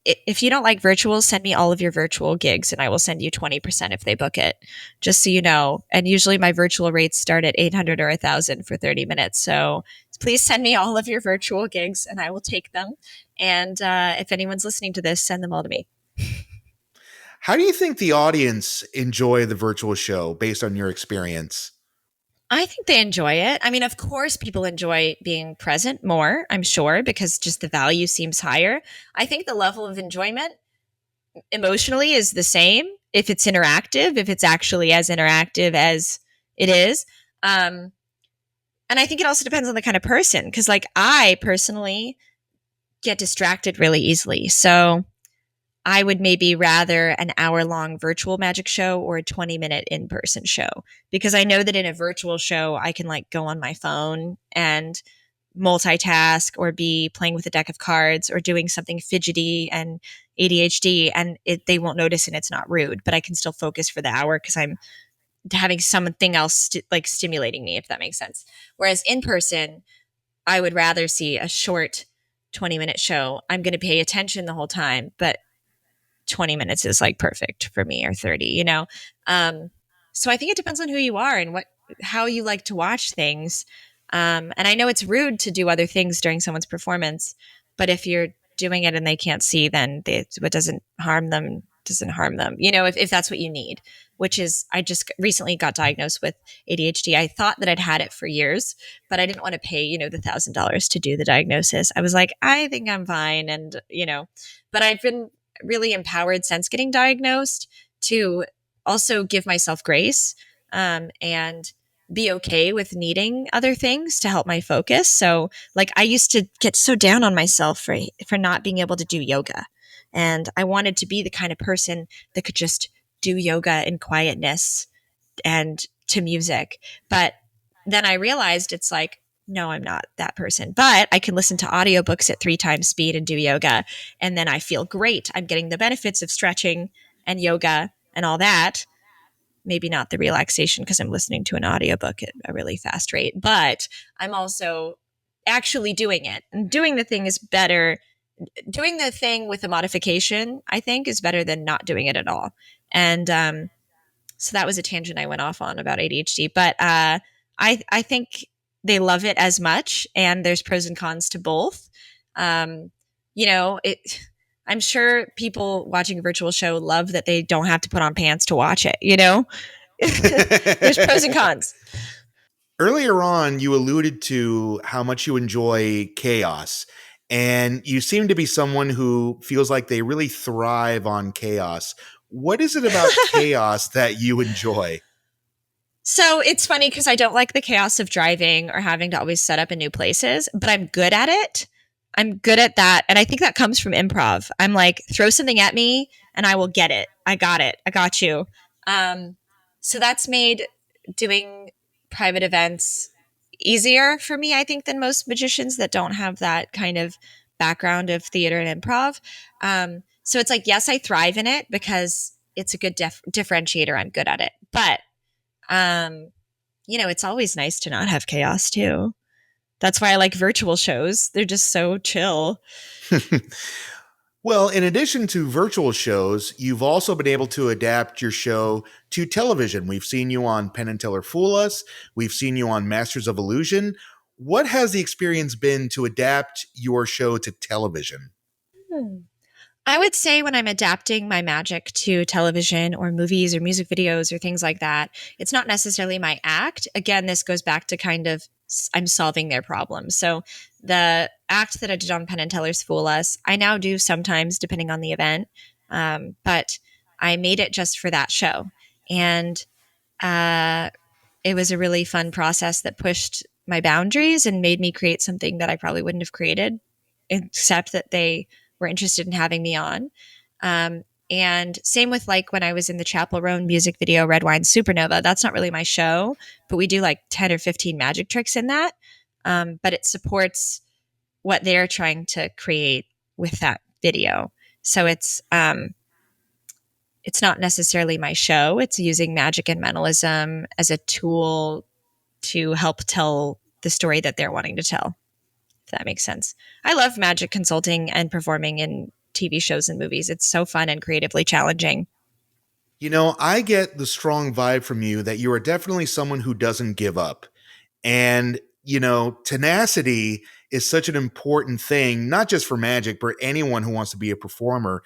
if you don't like virtual, send me all of your virtual gigs and I will send you 20% if they book it, just so you know. And usually my virtual rates start at 800 or 1,000 for 30 minutes. So please send me all of your virtual gigs and I will take them. And if anyone's listening to this, send them all to me. How do you think the audience enjoy the virtual show based on your experience? I think they enjoy it. I mean, of course, people enjoy being present more, I'm sure, because just the value seems higher. I think the level of enjoyment emotionally is the same if it's interactive, if it's actually as interactive as it is. And I think it also depends on the kind of person, because I personally get distracted really easily. So I would maybe rather an hour-long virtual magic show or a 20-minute in-person show, because I know that in a virtual show, I can go on my phone and multitask or be playing with a deck of cards or doing something fidgety and ADHD, and they won't notice and it's not rude, but I can still focus for the hour because I'm having something else stimulating me, if that makes sense. Whereas in person, I would rather see a short 20-minute show. I'm going to pay attention the whole time, but 20 minutes is perfect for me, or 30, so I think it depends on who you are and how you like to watch things. And I know it's rude to do other things during someone's performance, but if you're doing it and they can't see, then what doesn't harm them doesn't harm them, if that's what you need, which is, I just recently got diagnosed with ADHD. I thought that I'd had it for years, but I didn't want to pay, the $1,000 to do the diagnosis. I was I think I'm fine. And, but I've been really empowered since getting diagnosed to also give myself grace, and be okay with needing other things to help my focus. So like I used to get so down on myself for not being able to do yoga. And I wanted to be the kind of person that could just do yoga in quietness and to music. But then I realized it's like, no, I'm not that person. But I can listen to audiobooks at 3 times speed and do yoga. And then I feel great. I'm getting the benefits of stretching and yoga and all that. Maybe not the relaxation because I'm listening to an audiobook at a really fast rate, but I'm also actually doing it. And doing the thing is better. Doing the thing with a modification, I think, is better than not doing it at all. And so that was a tangent I went off on about ADHD, but I think they love it as much, and there's pros and cons to both. Um, you know, it. I'm sure people watching a virtual show love that they don't have to put on pants to watch it. You know, there's pros and cons. Earlier on, you alluded to how much you enjoy chaos, and you seem to be someone who feels like they really thrive on chaos. What is it about chaos that you enjoy? So it's funny because I don't like the chaos of driving or having to always set up in new places, but I'm good at it. I'm good at that. And I think that comes from improv. I'm like, throw something at me and I will get it. I got it. I got you. Um, so that's made doing private events easier for me, I think, than most magicians that don't have that kind of background of theater and improv. So it's like, yes, I thrive in it because it's a good differentiator. I'm good at it. But um, it's always nice to not have chaos too. That's why I like virtual shows. They're just so chill. Well, in addition to virtual shows, you've also been able to adapt your show to television. We've seen you on Penn and Teller Fool Us. We've seen you on Masters of Illusion. What has the experience been to adapt your show to television? Hmm. I would say when I'm adapting my magic to television or movies or music videos or things like that, it's not necessarily my act. Again, this goes back to kind of I'm solving their problems. So the act that I did on Penn and Teller's Fool Us, I now do sometimes depending on the event, but I made it just for that show, and uh, it was a really fun process that pushed my boundaries and made me create something that I probably wouldn't have created, except that they were interested in having me on. And same with like when I was in the Chapel Roan music video, Red Wine Supernova. That's not really my show, but we do like 10 or 15 magic tricks in that. But it supports what they're trying to create with that video. So it's not necessarily my show. It's using magic and mentalism as a tool to help tell the story that they're wanting to tell, if that makes sense. I love magic consulting and performing in TV shows and movies. It's so fun and creatively challenging. You know, I get the strong vibe from you that you are definitely someone who doesn't give up. And, tenacity is such an important thing, not just for magic, but anyone who wants to be a performer.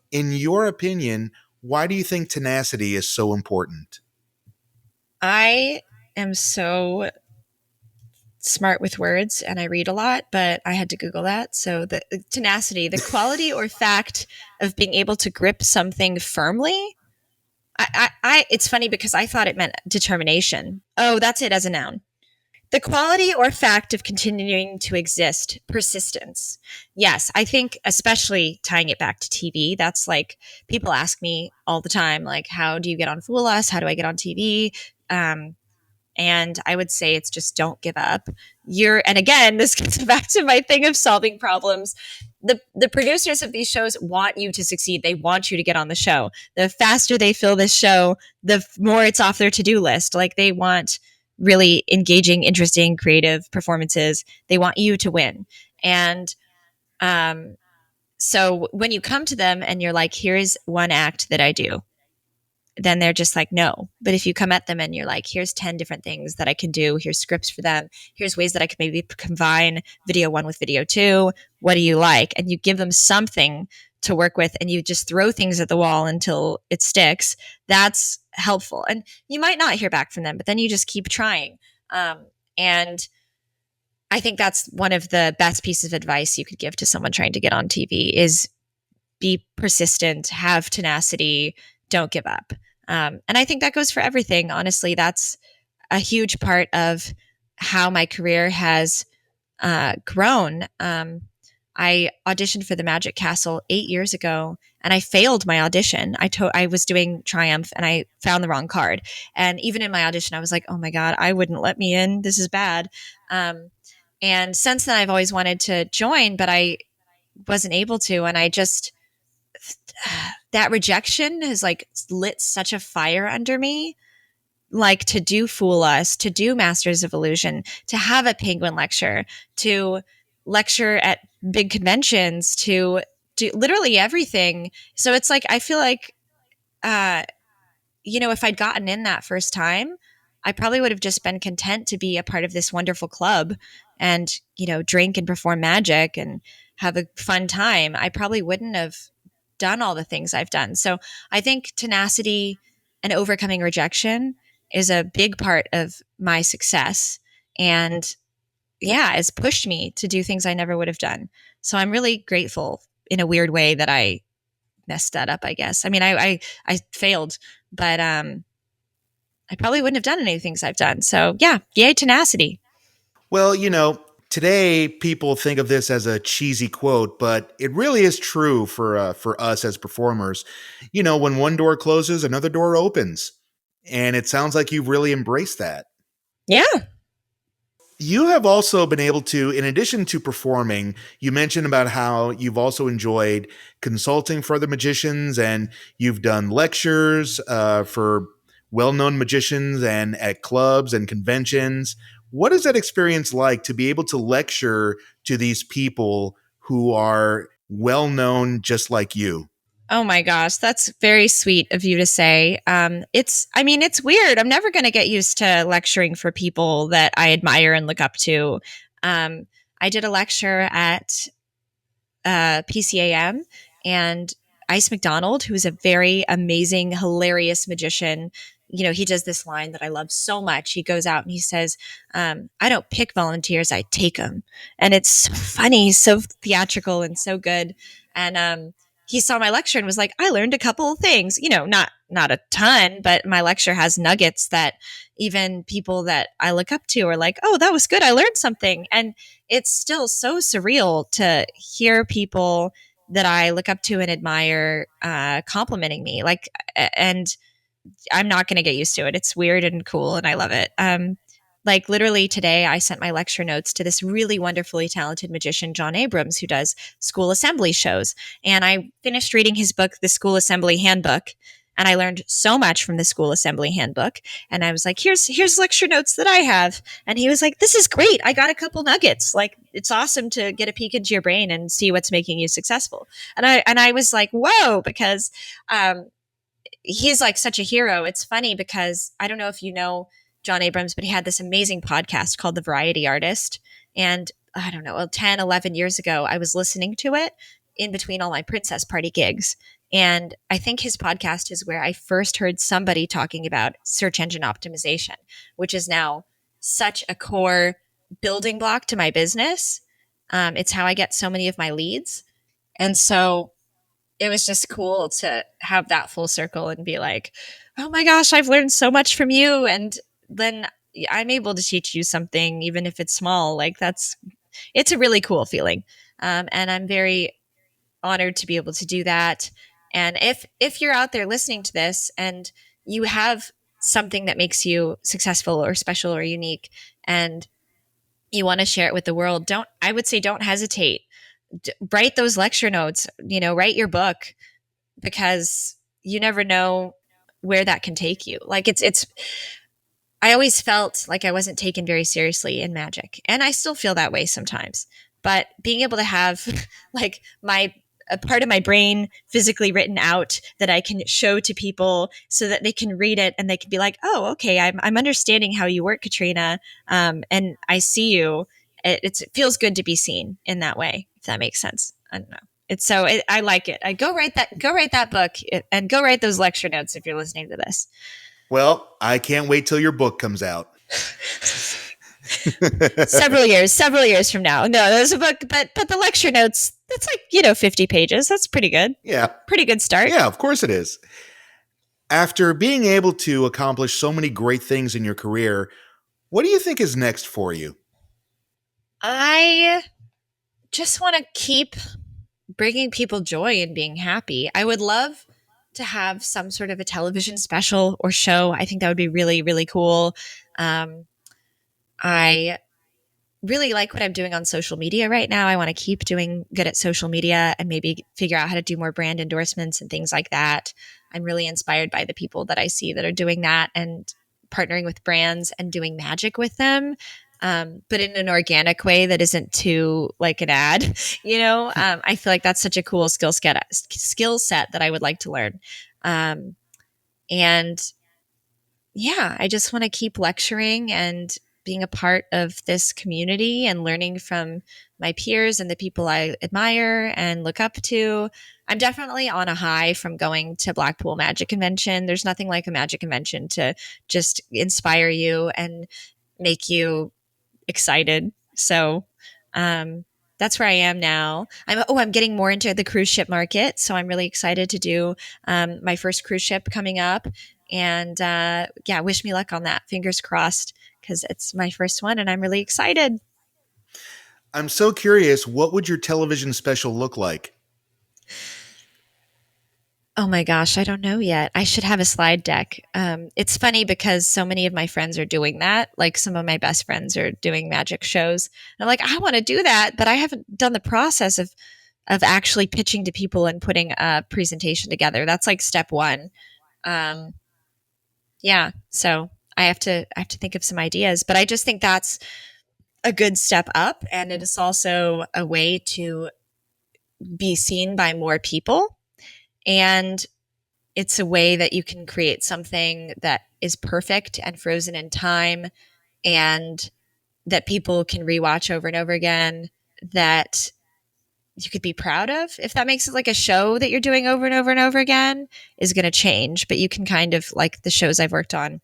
In your opinion, why do you think tenacity is so important? I am so smart with words and I read a lot, but I had to Google that. So the tenacity, the quality or fact of being able to grip something firmly. It's funny because I thought it meant determination. Oh, that's it as a noun. The quality or fact of continuing to exist, persistence. Yes, I think especially tying it back to TV, that's like people ask me all the time, like, how do you get on Fool Us? How do I get on TV? And I would say it's just don't give up. And again, this gets back to my thing of solving problems. The producers of these shows want you to succeed. They want you to get on the show. The faster they fill this show, the more it's off their to-do list. Like they want really engaging, interesting, creative performances. They want you to win. And so when you come to them and you're like, here's one act that I do, then they're just like, no. But if you come at them and you're like, here's 10 different things that I can do, here's scripts for them, here's ways that I can maybe combine video one with video two, what do you like? And you give them something to work with and you just throw things at the wall until it sticks, that's helpful. And you might not hear back from them, but then you just keep trying. And I think that's one of the best pieces of advice you could give to someone trying to get on TV is be persistent, have tenacity, don't give up. And I think that goes for everything. Honestly, that's a huge part of how my career has grown. I auditioned for the Magic Castle 8 years ago, and I failed my audition. I was doing Triumph, and I found the wrong card. And even in my audition, I was like, "Oh my god, I wouldn't let me in. This is bad." And since then, I've always wanted to join, but I wasn't able to. And I just that rejection has like lit such a fire under me, like to do Fool Us, to do Masters of Illusion, to have a Penguin lecture, to lecture at big conventions, to do literally everything. So it's like I feel like uh if I'd gotten in that first time, I probably would have just been content to be a part of this wonderful club and, drink and perform magic and have a fun time. I probably wouldn't have done all the things I've done. So I think tenacity and overcoming rejection is a big part of my success. And yeah, it's pushed me to do things I never would have done. So I'm really grateful in a weird way that I messed that up, I guess. I mean, I failed, but I probably wouldn't have done any of the things I've done. So yeah, yay tenacity. Well, today people think of this as a cheesy quote, but it really is true for us as performers. When one door closes, another door opens, and it sounds like you've really embraced that. Yeah. You have also been able to, in addition to performing, you mentioned about how you've also enjoyed consulting for other magicians, and you've done lectures for well-known magicians and at clubs and conventions. What is that experience like to be able to lecture to these people who are well-known just like you? Oh my gosh, that's very sweet of you to say. It's weird. I'm never going to get used to lecturing for people that I admire and look up to. I did a lecture at PCAM, and Ice McDonald, who's a very amazing, hilarious magician. He does this line that I love so much. He goes out and he says, I don't pick volunteers, I take them. And it's so funny, so theatrical and so good. And he saw my lecture and was like, I learned a couple of things, not a ton, but my lecture has nuggets that even people that I look up to are like, oh, that was good. I learned something. And it's still so surreal to hear people that I look up to and admire complimenting me. And I'm not going to get used to it. It's weird and cool, and I love it. Like literally today, I sent my lecture notes to this really wonderfully talented magician, John Abrams, who does school assembly shows. And I finished reading his book, The School Assembly Handbook, and I learned so much from the School Assembly Handbook. And I was like, here's lecture notes that I have. And he was like, this is great. I got a couple nuggets. Like, it's awesome to get a peek into your brain and see what's making you successful. And I was like, whoa, because he's like such a hero. It's funny because I don't know if you know John Abrams, but he had this amazing podcast called The Variety Artist. And I don't know, 10, 11 years ago, I was listening to it in between all my princess party gigs. And I think his podcast is where I first heard somebody talking about search engine optimization, which is now such a core building block to my business. It's how I get so many of my leads. And so it was just cool to have that full circle and be like, oh my gosh, I've learned so much from you. And then I'm able to teach you something, even if it's small. Like it's a really cool feeling. And I'm very honored to be able to do that. And if you're out there listening to this and you have something that makes you successful or special or unique and you want to share it with the world, I would say don't hesitate. Write those lecture notes, write your book, because you never know where that can take you. Like I always felt like I wasn't taken very seriously in magic, and I still feel that way sometimes. But being able to have like a part of my brain physically written out that I can show to people so that they can read it and they can be like, oh, okay, I'm understanding how you work, Katrina. And I see you. It feels good to be seen in that way, if that makes sense. I don't know. I like it. I go write that book and go write those lecture notes if you're listening to this. Well, I can't wait till your book comes out. several years from now. No, there's a book, but the lecture notes, that's like, 50 pages. That's pretty good. Yeah. Pretty good start. Yeah, of course it is. After being able to accomplish so many great things in your career, what do you think is next for you? I just want to keep bringing people joy and being happy. I would love to have some sort of a television special or show. I think that would be really, really cool. Um, I really like what I'm doing on social media right now. I want to keep doing good at social media and maybe figure out how to do more brand endorsements and things like that. I'm really inspired by the people that I see that are doing that and partnering with brands and doing magic with them. But in an organic way that isn't too like an ad, I feel like that's such a cool skill set that I would like to learn. And yeah, I just want to keep lecturing and being a part of this community and learning from my peers and the people I admire and look up to. I'm definitely on a high from going to Blackpool Magic Convention. There's nothing like a magic convention to just inspire you and make you excited. So, that's where I am now. I'm getting more into the cruise ship market, so I'm really excited to do my first cruise ship coming up. And yeah, wish me luck on that. Fingers crossed, because it's my first one, and I'm really excited. I'm so curious, what would your television special look like? Oh my gosh, I don't know yet. I should have a slide deck. It's funny because so many of my friends are doing that. Like some of my best friends are doing magic shows. And I'm like, I want to do that, but I haven't done the process of actually pitching to people and putting a presentation together. That's like step one. Um, yeah, so I have to think of some ideas, but I just think that's a good step up, and it is also a way to be seen by more people. And it's a way that you can create something that is perfect and frozen in time and that people can rewatch over and over again, that you could be proud of. If that makes it like a show that you're doing over and over and over again is going to change, but you can kind of like the shows I've worked on,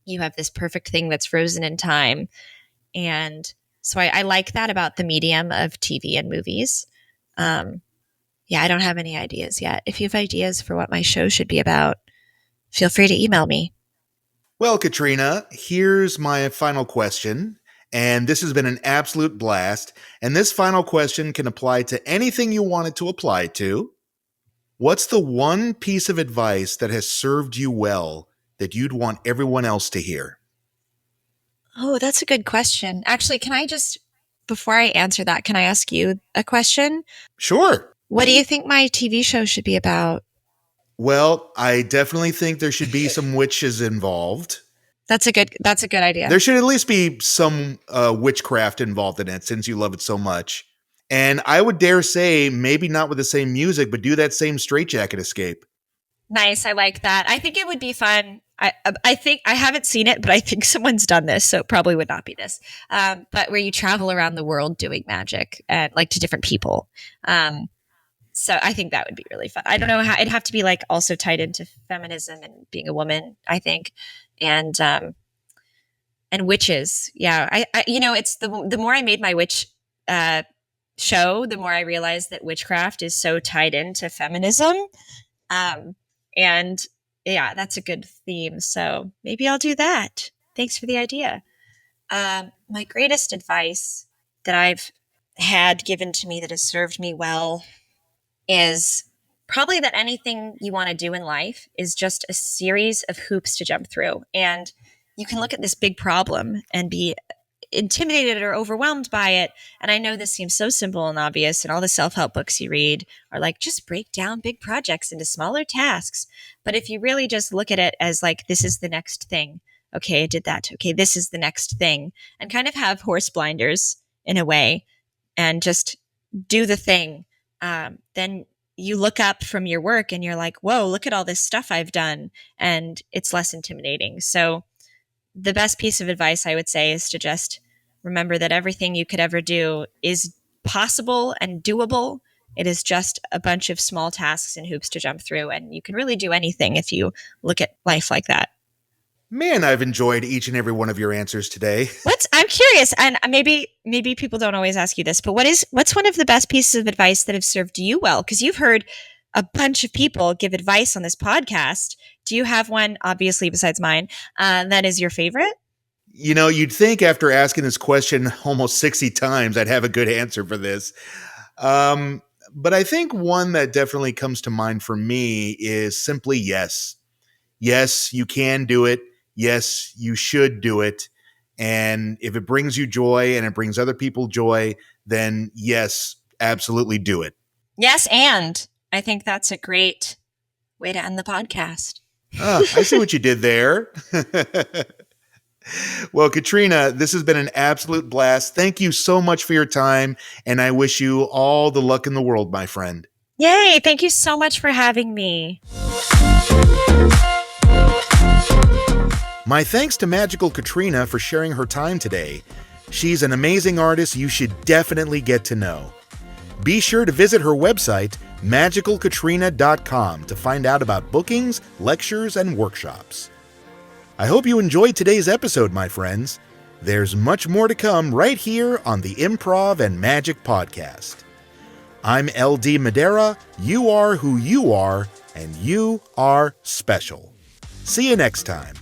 you have this perfect thing that's frozen in time. And so I like that about the medium of TV and movies. Yeah, I don't have any ideas yet. If you have ideas for what my show should be about, feel free to email me. Well, Katrina, here's my final question. And this has been an absolute blast. And this final question can apply to anything you want it to apply to. What's the one piece of advice that has served you well that you'd want everyone else to hear? Oh, that's a good question. Actually, before I answer that, can I ask you a question? Sure. What do you think my TV show should be about? Well, I definitely think there should be some witches involved. That's a good idea. There should at least be some witchcraft involved in it since you love it so much. And I would dare say, maybe not with the same music, but do that same straitjacket escape. Nice. I like that. I think it would be fun. I think I haven't seen it, but I think someone's done this, so it probably would not be this. But where you travel around the world doing magic and like to different people. So I think that would be really fun. I don't know how it'd have to be like also tied into feminism and being a woman, I think. And witches. Yeah. It's the more I made my witch show, the more I realized that witchcraft is so tied into feminism. And yeah, that's a good theme. So maybe I'll do that. Thanks for the idea. My greatest advice that I've had given to me that has served me well is probably that anything you want to do in life is just a series of hoops to jump through. And you can look at this big problem and be intimidated or overwhelmed by it. And I know this seems so simple and obvious, and all the self-help books you read are like, just break down big projects into smaller tasks. But if you really just look at it as like, this is the next thing. Okay, I did that. Okay, this is the next thing. And kind of have horse blinders in a way and just do the thing. Then you look up from your work and you're like, whoa, look at all this stuff I've done. And it's less intimidating. So the best piece of advice I would say is to just remember that everything you could ever do is possible and doable. It is just a bunch of small tasks and hoops to jump through. And you can really do anything if you look at life like that. Man, I've enjoyed each and every one of your answers today. I'm curious, and maybe people don't always ask you this, but what's one of the best pieces of advice that have served you well? Because you've heard a bunch of people give advice on this podcast. Do you have one, obviously, besides mine, that is your favorite? You'd think after asking this question almost 60 times, I'd have a good answer for this. But I think one that definitely comes to mind for me is simply yes. Yes, you can do it. Yes, you should do it. And if it brings you joy and it brings other people joy, then yes, absolutely do it. Yes, and I think that's a great way to end the podcast. I see what you did there. Well, Katrina, this has been an absolute blast. Thank you so much for your time, and I wish you all the luck in the world, my friend. Yay! Thank you so much for having me. My thanks to Magical Katrina for sharing her time today. She's an amazing artist you should definitely get to know. Be sure to visit her website, magicalkatrina.com, to find out about bookings, lectures, and workshops. I hope you enjoyed today's episode, my friends. There's much more to come right here on the Improv and Magic podcast. I'm LD Madeira, you are who you are, and you are special. See you next time.